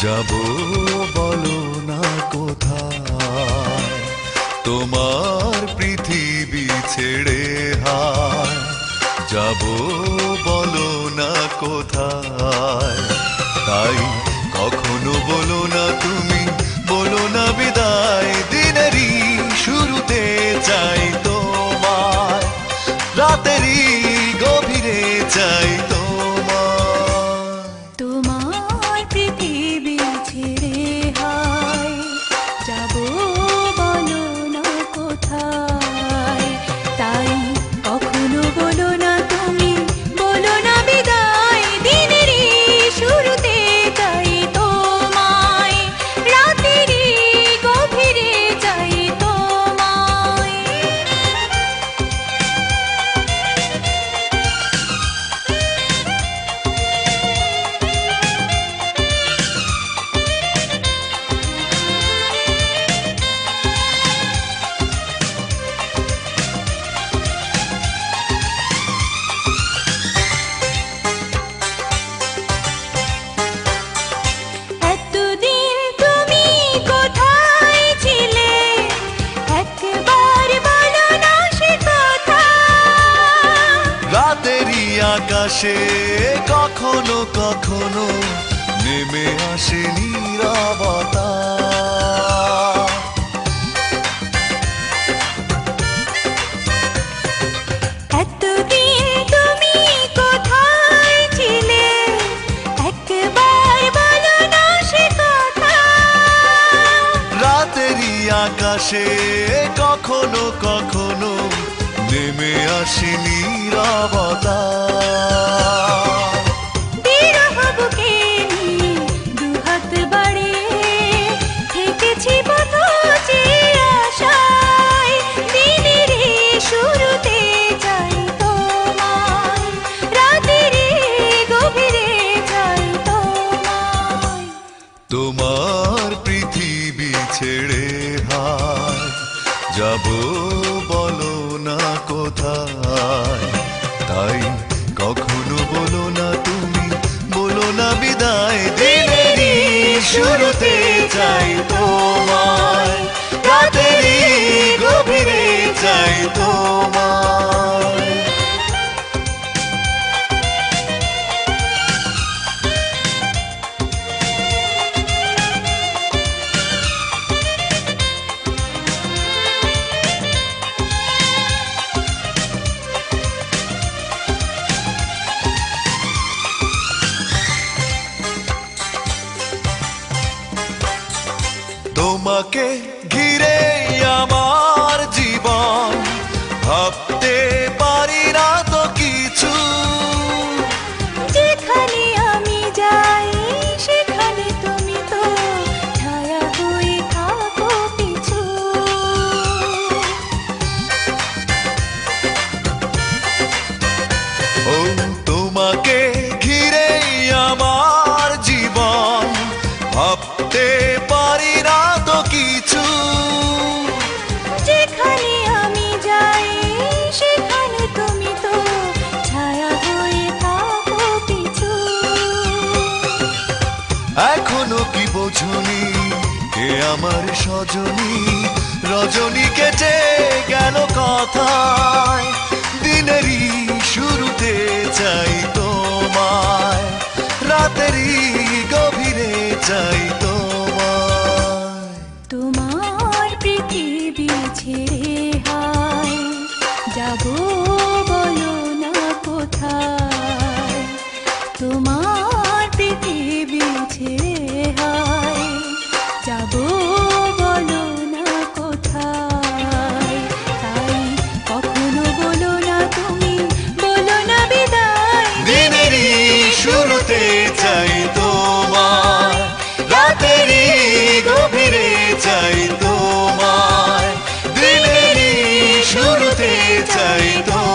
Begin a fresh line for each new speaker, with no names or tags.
যাব বলো না কোথায়, তোমার পৃথিবী ছেড়ে হায়। যাব বলো না কোথায়, তাই কখনো বলো না তুমি, বলো না বিদায়। দিনেরই শুরুতে চাই তোমায়, রাতেরই গভীরে চাই তোমায়।
তোমার পৃথিবী ছেড়ে হায়, যাব বলো না কোথায়, তাই কখনো বলো না তুমি, বলো না বিদায়। দিনেরই শুরুতে চাই তোমায়, রাতেরই গভীরে চাই তোমায়। এতদিন তুমি কোথায় ছিলে, একবার বলো না সে কথা।
রাতেরই আকাশে কখনো কখনো নেমে আসে নীরবতা।
এতদিন তুমি কোথায় ছিলে, একবার বলো না সে কথা।
রাতেরই আকাশে কখনো কখনো নেমে আসে নীরবতা।
বিরহ বুকে নিয়ে দুহাত বাড়িয়ে থেকেছি পথ চেয়ে আশায়। দিনের শুরুতে চাই তোমায়, রাতের গভীরে চাই তোমায়।
তোমার পৃথিবী ছেড়ে হায়, যাব বলো না কোথায়, তাই কখনো বলো না তুমি, বলো না বিদায়। দিনেরই শুরুতে চাই তোমায়, রাতেরই গভীরে চাই তোমায়। তোমাকে ঘিরে আমার জীবন, ভাবতে পারি না তো কিছু।
যেখানে আমি যাই সেখানে তুমি তো ছায়া হয়ে থাকো পিছু।
ও তোমাকে ঘিরে আমার জীবন, ভাবতে পারি না তো কিছু।
যেখানে আমি যাই সেখানে তুমি তো ছায়া হয়ে থাকো পিছু।
এখনো কি বোঝনি কে আমার সজনী, রজনী কেটে গেল কথায়। দিনেরই শুরুতে চাই তোমায়, রাতেরই গভীরে চাই তোমায়।
তোমার পৃথিবী ছেড়ে হায়, যাব বলো না কোথায়, তোমার পৃথিবী ছেড়ে হায়, যাব বলো না কোথায়, তাই কখনো বলো না তুমি, বলো না বিদায়।
দিনেরই শুরুতে চাই তোমায়, রাতেরই গভীরে চাই তোমায়। দিনেরই শুরুতে চাই তোমায়।